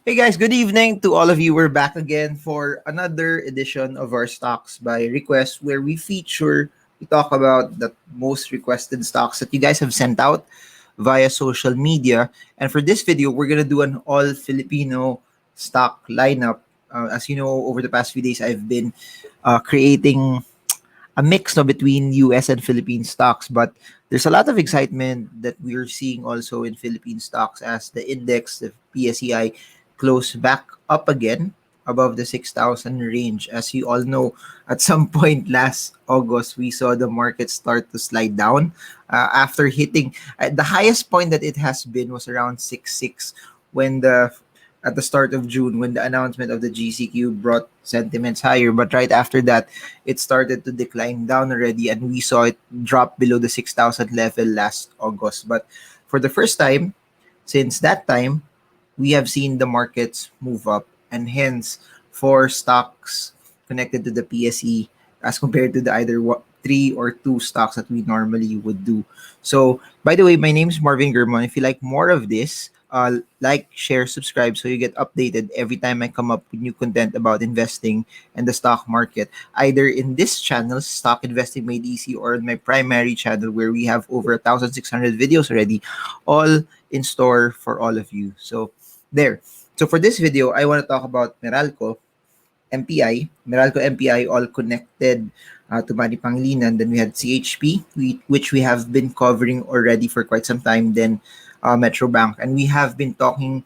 Hey guys, good evening to all of you. We're back again for another edition of our Stocks by Request, where we talk about the most requested stocks that you guys have sent out via social media. And for this video, we're gonna do an all Filipino stock lineup. As you know, over the past few days, I've been creating a mix no, between US and Philippine stocks, but there's a lot of excitement that we're seeing also in Philippine stocks as the index, the PSEI, close back up again above the 6,000 range. As you all know, at some point last August, we saw the market start to slide down after hitting the highest point that it has been was around 6.6 when the at the start of June when the announcement of the GCQ brought sentiments higher. But right after that, it started to decline down already, and we saw it drop below the 6,000 level last August. But for the first time since that time, we have seen the markets move up, and hence for stocks connected to the PSE as compared to the three or two stocks that we normally would do. So, by the way, my name is Marvin Germon. If you like more of this, like, share, subscribe so you get updated every time I come up with new content about investing and the stock market, either in this channel, Stock Investing Made Easy, or in my primary channel where we have over 1,600 videos already, all in store for all of you. So, there. So, for this video, I want to talk about Meralco MPI, all connected to Manny Pangilinan. Then we had CHP, which we have been covering already for quite some time. Then Metro Bank. And we have been talking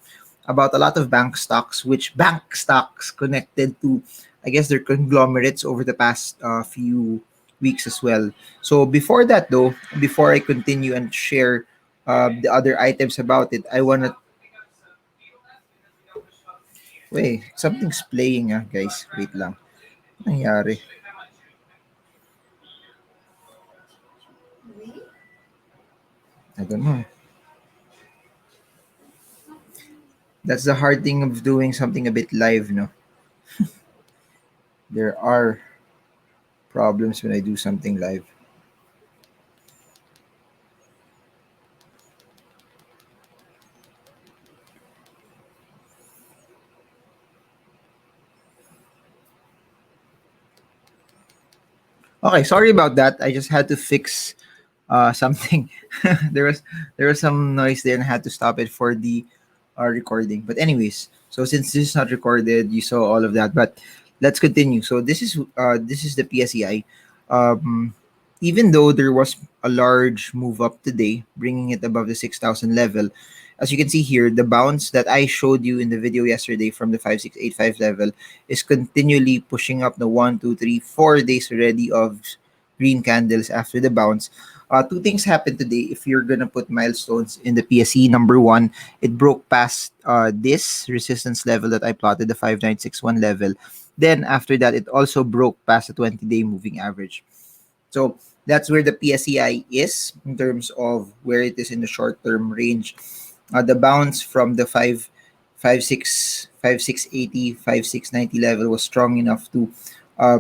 about a lot of bank stocks, which bank stocks connected to, I guess, their conglomerates over the past few weeks as well. So before that, though, before I continue and share the other items about it, I want to wait, something's playing guys. Wait lang. Ano nangyari? I don't know. That's the hard thing of doing something a bit live, no? There are problems when I do something live. Okay, sorry about that. I just had to fix something. there was there was some noise there and I had to stop it for the recording. But anyways, so since this is not recorded, you saw all of that. But let's continue. So this is the PSEI. Um, Even though there was a large move up today, bringing it above the 6,000 level, as you can see here, the bounce that I showed you in the video yesterday from the 5685 level is continually pushing up the 1, 2, 3, 4 days already of green candles after the bounce. Two things happened today. If you're gonna put milestones in the PSE, number one, it broke past this resistance level that I plotted, the 5961 level. Then after that, it also broke past the 20-day moving average. So that's where the PSEI is in terms of where it is in the short-term range. The bounce from the 5690 level was strong enough to uh,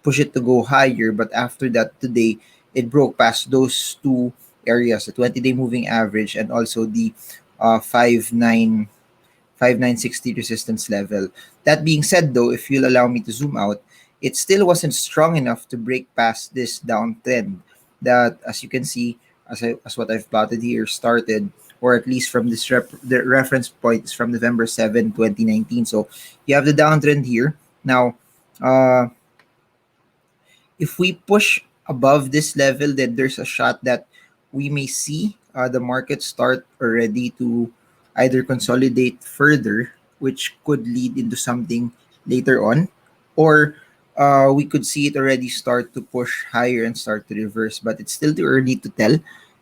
push it to go higher. But after that, today, it broke past those two areas, the 20-day moving average and also the 5960 resistance level. That being said, though, if you'll allow me to zoom out, it still wasn't strong enough to break past this downtrend that, as you can see, as what I've plotted here, started, or at least from the reference point is from November 7, 2019. So you have the downtrend here. Now, uh, if we push above this level, then there's a shot that we may see the market start already to either consolidate further, which could lead into something later on, or we could see it already start to push higher and start to reverse. But it's still too early to tell.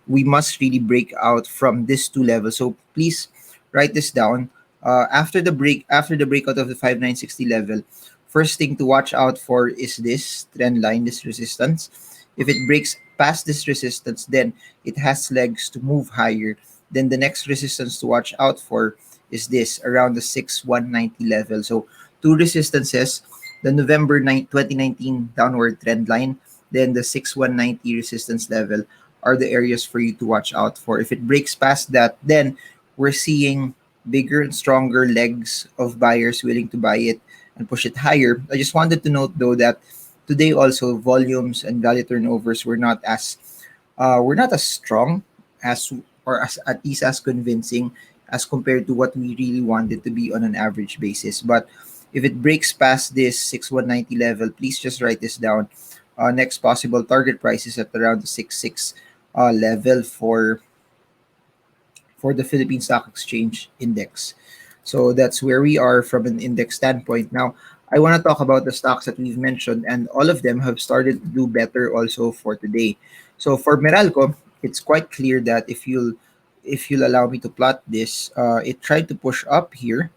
We must really break out from this two levels. So please write this down. After the breakout of the 5960 level, first thing to watch out for is this trend line, this resistance. If it breaks past this resistance, then it has legs to move higher. Then the next resistance to watch out for is this around the 6190 level. So two resistances, the November 2019 downward trend line, then the 6190 resistance level are the areas for you to watch out for. If it breaks past that, then we're seeing bigger and stronger legs of buyers willing to buy it and push it higher. I just wanted to note though that today also volumes and value turnovers were not as strong as or as at least as convincing as compared to what we really wanted to be on an average basis. But if it breaks past this 6190 level, please just write this down. Next possible target price is at around the 66 level for the Philippine Stock Exchange Index. So that's where we are from an index standpoint. Now, I want to talk about the stocks that we've mentioned, and all of them have started to do better also for today. So for Meralco, it's quite clear that if you'll allow me to plot this, it tried to push up here.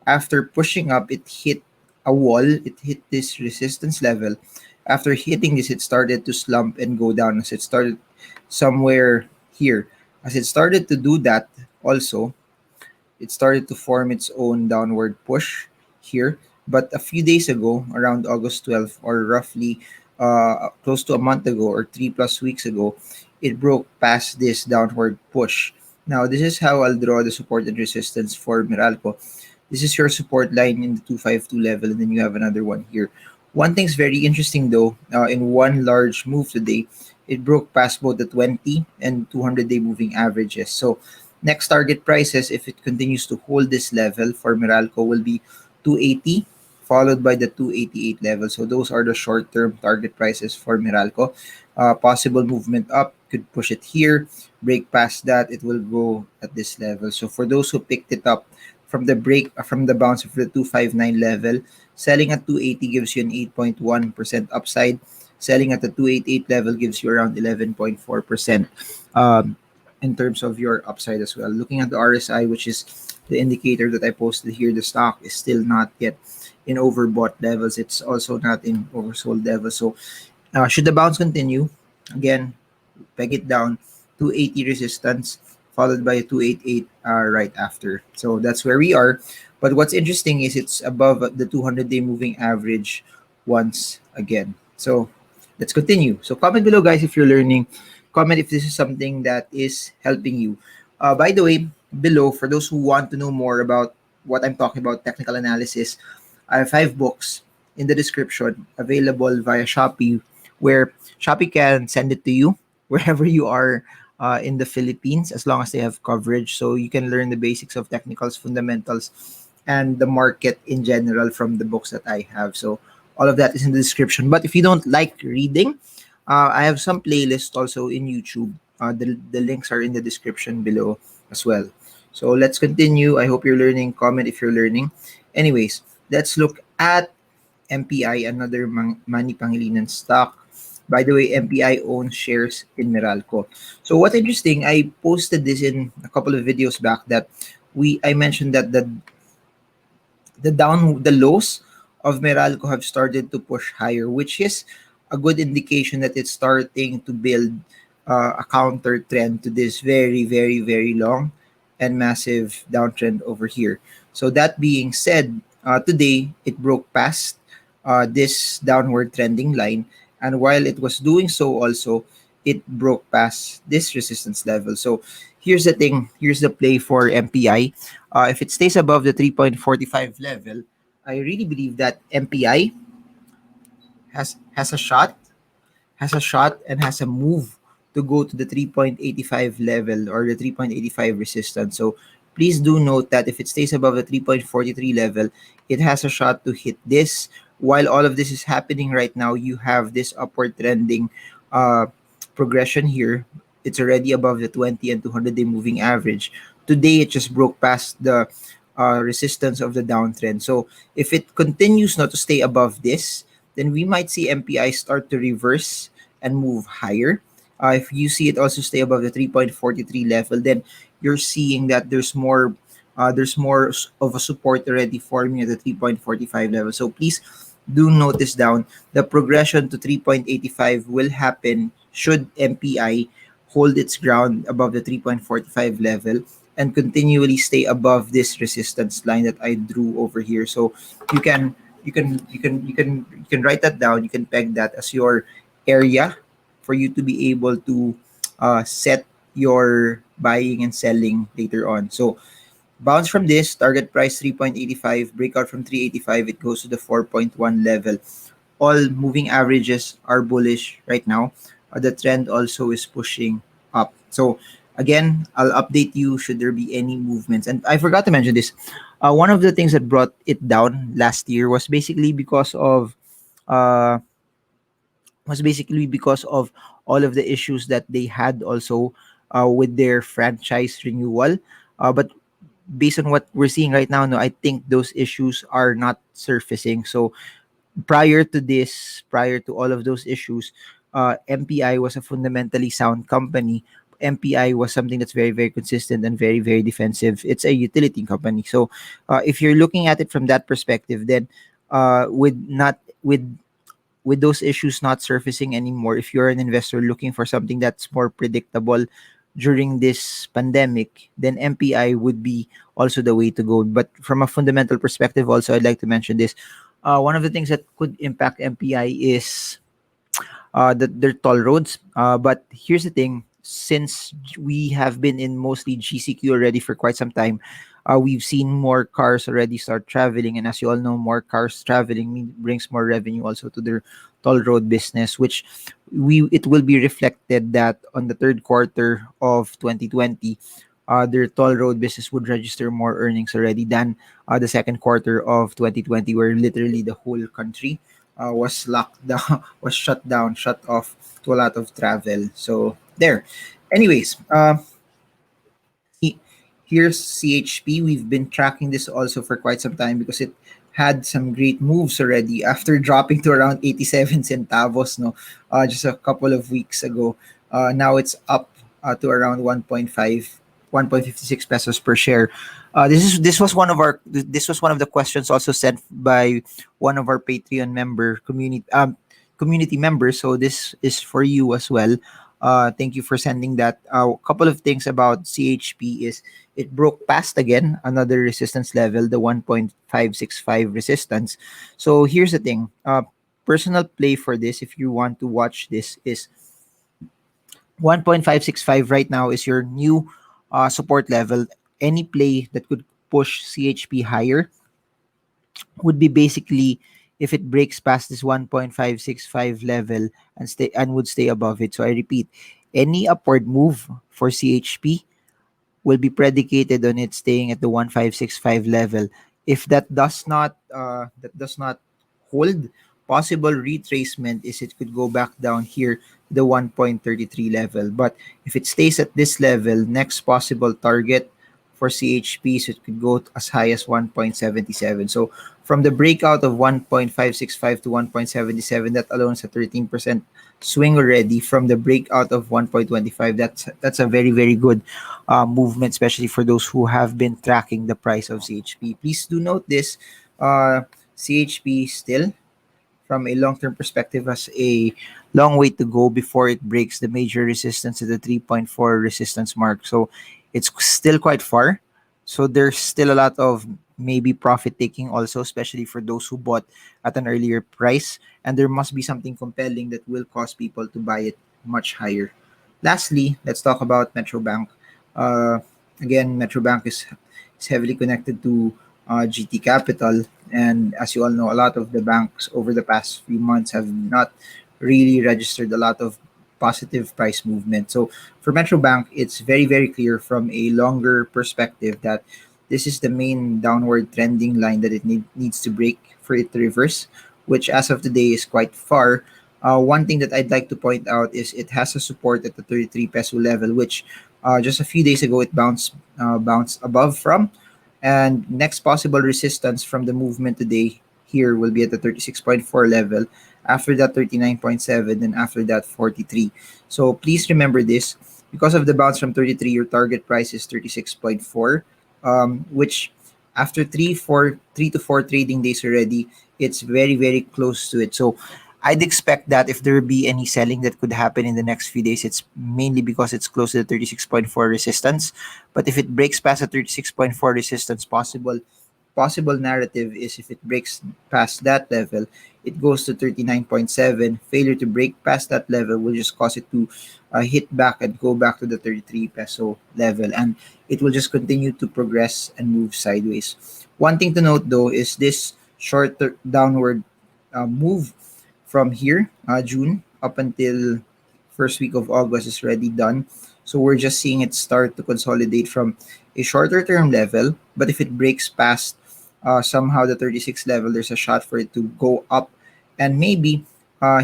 After pushing up, it hit a wall. It hit this resistance level. After hitting this, it started to slump and go down as it started somewhere here. As it started to do that, also, it started to form its own downward push here. But a few days ago, around August 12th, or roughly close to a month ago or 3+ weeks ago, it broke past this downward push. Now, this is how I'll draw the support and resistance for Meralco. This is your support line in the 252 level, and then you have another one here. One thing's very interesting though, in one large move today, it broke past both the 20 and 200-day moving averages. So next target prices, if it continues to hold this level for Meralco, will be 280, followed by the 288 level. So those are the short-term target prices for Meralco. Possible movement up could push it here, break past that, it will go at this level. So for those who picked it up from the bounce of the 259 level, selling at 280 gives you an 8.1% upside. Selling at the 288 level gives you around 11.4% um, in terms of your upside as well. Looking at the RSI, which is the indicator that I posted here, the stock is still not yet in overbought levels. It's also not in oversold levels. So should the bounce continue, again, peg it down, 280 resistance, followed by a 288 right after. So that's where we are. But what's interesting is it's above the 200-day moving average once again. So let's continue. So comment below, guys, if you're learning. Comment if this is something that is helping you. By the way, below, for those who want to know more about what I'm talking about, technical analysis, I have 5 books in the description available via Shopee, where Shopee can send it to you wherever you are in the Philippines, as long as they have coverage. So you can learn the basics of technicals, fundamentals, and the market in general from the books that I have. So all of that is in the description. But if you don't like reading, I have some playlists also in YouTube. The links are in the description below as well. So let's continue. I hope you're learning. Comment if you're learning. Anyways, let's look at MPI, another Manny Pangilinan stock. By the way, MPI owns shares in Meralco. So what's interesting, I posted this in a couple of videos back that I mentioned that the lows of Meralco have started to push higher, which is a good indication that it's starting to build a counter trend to this very, very, very long and massive downtrend over here. So that being said, today it broke past this downward trending line, and while it was doing so, also it broke past this resistance level. So here's the thing. Here's the play for MPI. If it stays above the 3.45 level, I really believe that MPI has a shot, and has a move to go to the 3.85 level or the 3.85 resistance. So please do note that if it stays above the 3.43 level, it has a shot to hit this. While all of this is happening right now, you have this upward trending uh, progression here. It's already above the 20 and 200-day moving average. Today, it just broke past the resistance of the downtrend. So if it continues not to stay above this, then we might see MPI start to reverse and move higher. If you see it also stay above the 3.43 level, then you're seeing that there's more of a support already forming at the 3.45 level. So please do note this down. The progression to 3.85 will happen should MPI hold its ground above the 3.45 level and continually stay above this resistance line that I drew over here. So you can you can write that down. You can peg that as your area for you to be able to set your buying and selling later on. So Bounce from this, target price 3.85, breakout from 385, it goes to the 4.1 level. All moving averages are bullish right now. The trend also is pushing up. So again, I'll update you should there be any movements. And I forgot to mention this. One of the things that brought it down last year uh, was basically because of all of the issues that they had also with their franchise renewal. But based on what we're seeing right now, no, I think those issues are not surfacing. So prior to all of those issues, MPI was a fundamentally sound company. MPI was something that's very, very consistent and very, very defensive. It's a utility company. So, if you're looking at it from that perspective, then with not with those issues not surfacing anymore, if you're an investor looking for something that's more predictable during this pandemic, then MPI would be also the way to go. But from a fundamental perspective, also, I'd like to mention this. One of the things that could impact MPI is their toll roads. But here's the thing: since we have been in mostly GCQ already for quite some time, we've seen more cars already start traveling, and as you all know, more cars traveling brings more revenue also to their toll road business, which we it will be reflected that on the third quarter of 2020. Their toll road business would register more earnings already than the second quarter of 2020, where literally the whole country was locked down, was shut down, shut off to a lot of travel. So there. Anyways, he- here's CHP. We've been tracking this also for quite some time because it had some great moves already after dropping to around 87 centavos, no, just a couple of weeks ago. Now it's up to around 1.56 pesos per share. This was one of the questions also sent by one of our Patreon community members. So this is for you as well. Thank you for sending that. A couple of things about CHP is it broke past again another resistance level, the 1.565 resistance. So here's the thing. Personal play for this, if you want to watch this, is 1.565 right now is your new support level. Any play that could push CHP higher would be basically if it breaks past this 1.565 level and would stay above it. So I repeat, any upward move for CHP will be predicated on it staying at the 1.565 level. If that does not hold, possible retracement is it could go back down here to the 1.33 level. But if it stays at this level, next possible target for CHP, so it could go as high as 1.77. So from the breakout of 1.565 to 1.77, that alone is a 13% swing already. From the breakout of 1.25, that's a very, very good movement, especially for those who have been tracking the price of CHP. Please do note this. CHP still, from a long-term perspective, has a long way to go before it breaks the major resistance at the 3.4 resistance mark. So it's still quite far. So there's still a lot of maybe profit taking also, especially for those who bought at an earlier price. And there must be something compelling that will cause people to buy it much higher. Lastly, let's talk about Metro Bank. Uh, Again, Metro Bank is heavily connected to GT Capital. And as you all know, a lot of the banks over the past few months have not really registered a lot of positive price movement. So for Metro Bank, it's very, very clear from a longer perspective that this is the main downward trending line that it needs to break for it to reverse, which as of today is quite far. One thing that I'd like to point out is it has a support at the 33 peso level, which just a few days ago it bounced above from. And next possible resistance from the movement today here will be at the 36.4 level. After that, 39.7, and after that, 43. So please remember this. Because of the bounce from 33, your target price is 36.4, which after 3 to 4 trading days already, it's very, very close to it. So I'd expect that if there be any selling that could happen in the next few days, it's mainly because it's close to the 36.4 resistance. But if it breaks past the 36.4 resistance, possible possible narrative is if it breaks past that level, it goes to 39.7. Failure to break past that level will just cause it to hit back and go back to the 33 peso level. And it will just continue to progress and move sideways. One thing to note though is this short downward move from here, June, up until first week of August is already done. So we're just seeing it start to consolidate from a shorter term level. But if it breaks past somehow the 36 level, there's a shot for it to go up and maybe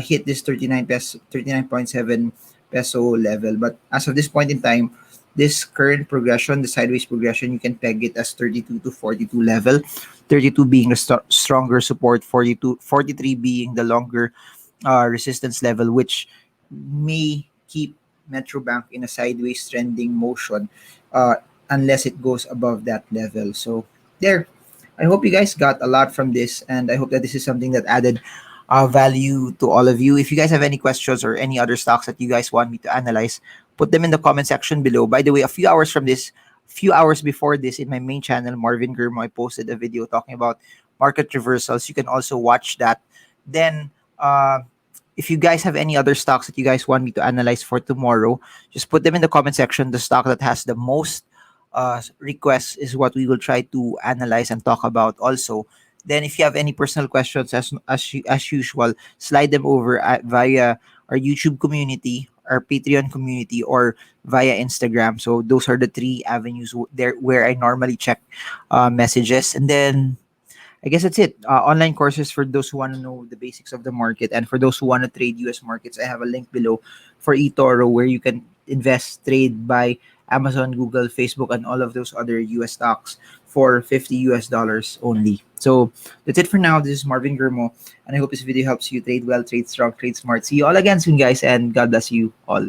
hit this 39.7 peso level. But as of this point in time, this current progression, the sideways progression, you can peg it as 32 to 42 level. 32 being the stronger support, 43 being the longer resistance level, which may keep Metro Bank in a sideways trending motion uh, unless it goes above that level. So there, I hope you guys got a lot from this, and I hope that this is something that added value to all of you. If you guys have any questions or any other stocks that you guys want me to analyze, put them in the comment section below. By the way, a few hours from this, few hours before this, in my main channel, Marvin Gurmo, I posted a video talking about market reversals. You can also watch that. Then, if you guys have any other stocks that you guys want me to analyze for tomorrow, just put them in the comment section. The stock that has the most requests is what we will try to analyze and talk about also. Then if you have any personal questions, as usual, slide them over via our YouTube community, our Patreon community, or via Instagram. So those are the three avenues there where I normally check messages. And then I guess that's it. Online courses for those who want to know the basics of the market, and for those who want to trade US markets, I have a link below for eToro where you can invest, trade, buy Amazon, Google, Facebook, and all of those other US stocks for $50 only. So that's it for now. This is Marvin Gurmo, and I hope this video helps you trade well, trade strong, trade smart. See you all again soon, guys, and God bless you all.